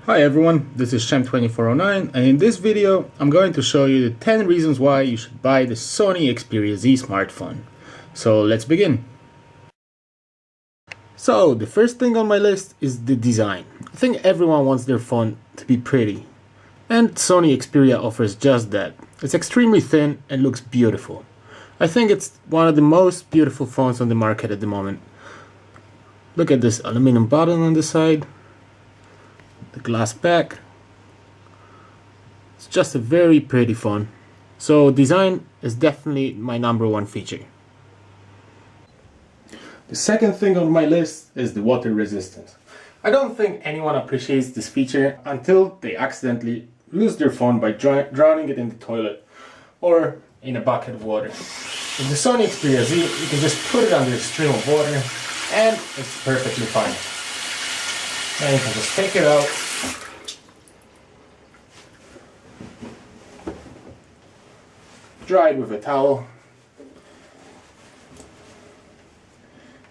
Hi everyone, this is SHEM2409, and in this video I'm going to show you the 10 reasons why you should buy the Sony Xperia Z smartphone. So let's begin. So the first thing on my list is the design. I think everyone wants their phone to be pretty, and Sony Xperia offers just that. It's extremely thin and looks beautiful. I think it's one of the most beautiful phones on the market at the moment. Look at this aluminum button on the side. The glass back. It's just a very pretty phone. So design is definitely my #1 feature. The second thing on my list is the water resistance. I don't think anyone appreciates this feature until they accidentally lose their phone by drowning it in the toilet or in a bucket of water. With the Sony Xperia Z, you can just put it under a stream of water and it's perfectly fine. Then you can just take it out, dry it with a towel,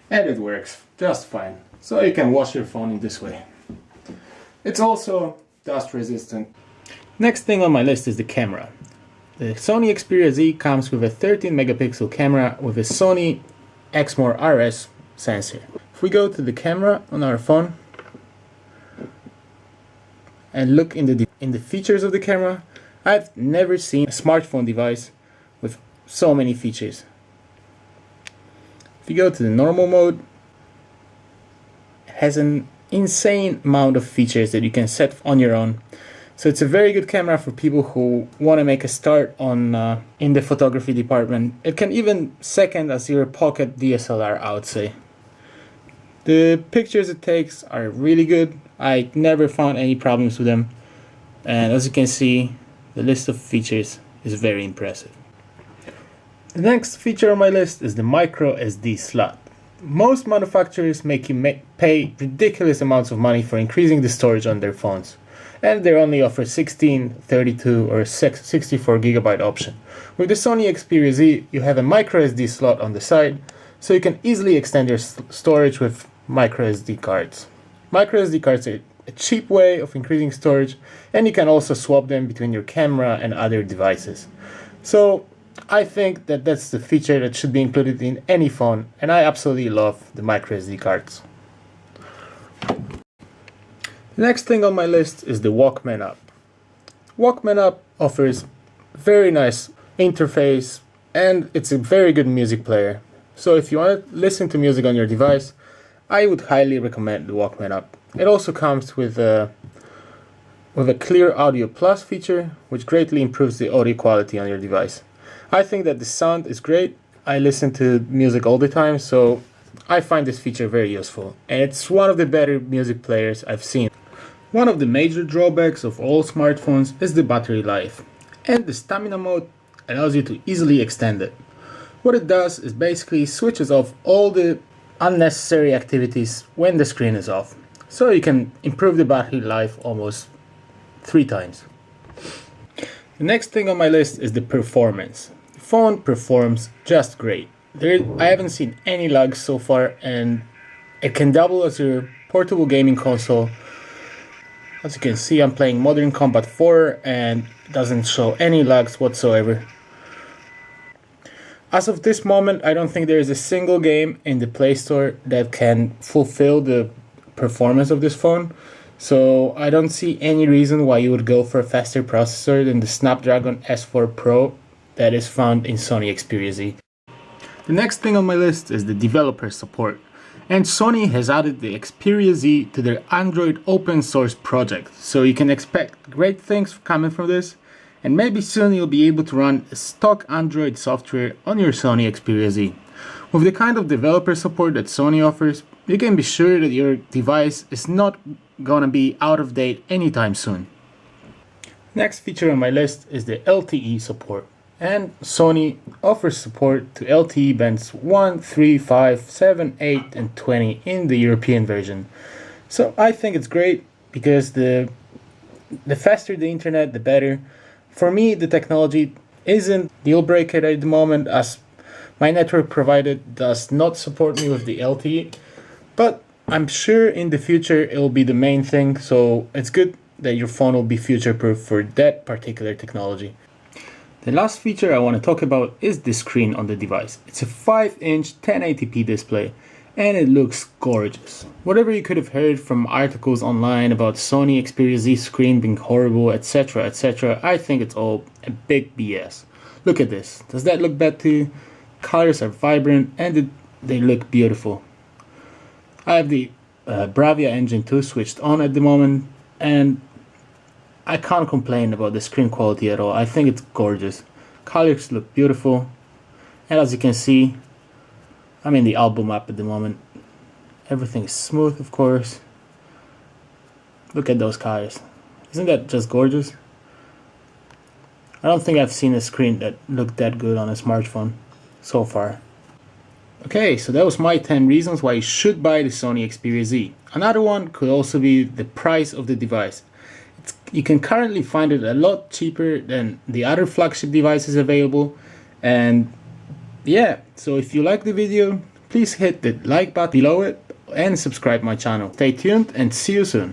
and it works just fine. So you can wash your phone in this way. It's also dust resistant. Next thing on my list is the camera. The Sony Xperia Z comes with a 13 megapixel camera with a Sony Exmor RS sensor. If we go to the camera on our phone and look in the features of the camera, I've never seen a smartphone device with so many features. If you go to the normal mode, it has an insane amount of features that you can set on your own. So it's a very good camera for people who want to make a start on in the photography department. It can even second as your pocket DSLR, I would say. The pictures it takes are really good. I never found any problems with them. And as you can see, the list of features is very impressive. The next feature on my list is the micro SD slot. Most manufacturers make you pay ridiculous amounts of money for increasing the storage on their phones. And they only offer 16, 32 or 64 gigabyte option. With the Sony Xperia Z, you have a micro SD slot on the side, so you can easily extend your storage with micro SD cards. Micro SD cards are a cheap way of increasing storage, and you can also swap them between your camera and other devices. So I think that that's the feature that should be included in any phone, and I absolutely love the micro SD cards. The next thing on my list is the Walkman app. Walkman app offers very nice interface and it's a very good music player. So if you want to listen to music on your device, I would highly recommend the Walkman app. It also comes with a Clear Audio Plus feature, which greatly improves the audio quality on your device. I think that the sound is great. I listen to music all the time, so I find this feature very useful. And it's one of the better music players I've seen. One of the major drawbacks of all smartphones is the battery life. And the stamina mode allows you to easily extend it. What it does is basically switches off all the unnecessary activities when the screen is off. So you can improve the battery life almost 3 times. The next thing on my list is the performance. The phone performs just great. I haven't seen any lags so far, and it can double as your portable gaming console. As you can see, I'm playing Modern Combat 4 and it doesn't show any lags whatsoever. As of this moment, I don't think there is a single game in the Play Store that can fulfill the performance of this phone. So I don't see any reason why you would go for a faster processor than the Snapdragon S4 Pro that is found in Sony Xperia Z. The next thing on my list is the developer support. And Sony has added the Xperia Z to their Android open source project. So you can expect great things coming from this. And maybe soon you'll be able to run stock Android software on your Sony Xperia Z. With the kind of developer support that Sony offers, you can be sure that your device is not gonna be out of date anytime soon. Next feature on my list is the LTE support. And Sony offers support to LTE bands 1, 3, 5, 7, 8 and 20 in the European version. So I think it's great because the faster the internet, the better. For me, the technology isn't deal breaker at the moment, as my network provider does not support me with the LTE, but I'm sure in the future it will be the main thing, so it's good that your phone will be future-proof for that particular technology. The last feature I want to talk about is the screen on the device. It's a 5-inch 1080p display and it looks gorgeous. Whatever you could have heard from articles online about Sony Xperia Z screen being horrible, etc, etc, I think it's all a big BS. Look at this. Does that look bad to you? Colors are vibrant and they look beautiful. I have the Bravia Engine 2 switched on at the moment and I can't complain about the screen quality at all. I think it's gorgeous. Colors look beautiful. And as you can see, I'm in the album app at the moment. Everything is smooth, of course. Look at those colors. Isn't that just gorgeous? I don't think I've seen a screen that looked that good on a smartphone so far. Okay, so that was my 10 reasons why you should buy the Sony Xperia Z. Another one could also be the price of the device. You can currently find it a lot cheaper than the other flagship devices available. And yeah, so if you like the video, please hit the like button below it and subscribe my channel. Stay tuned and see you soon.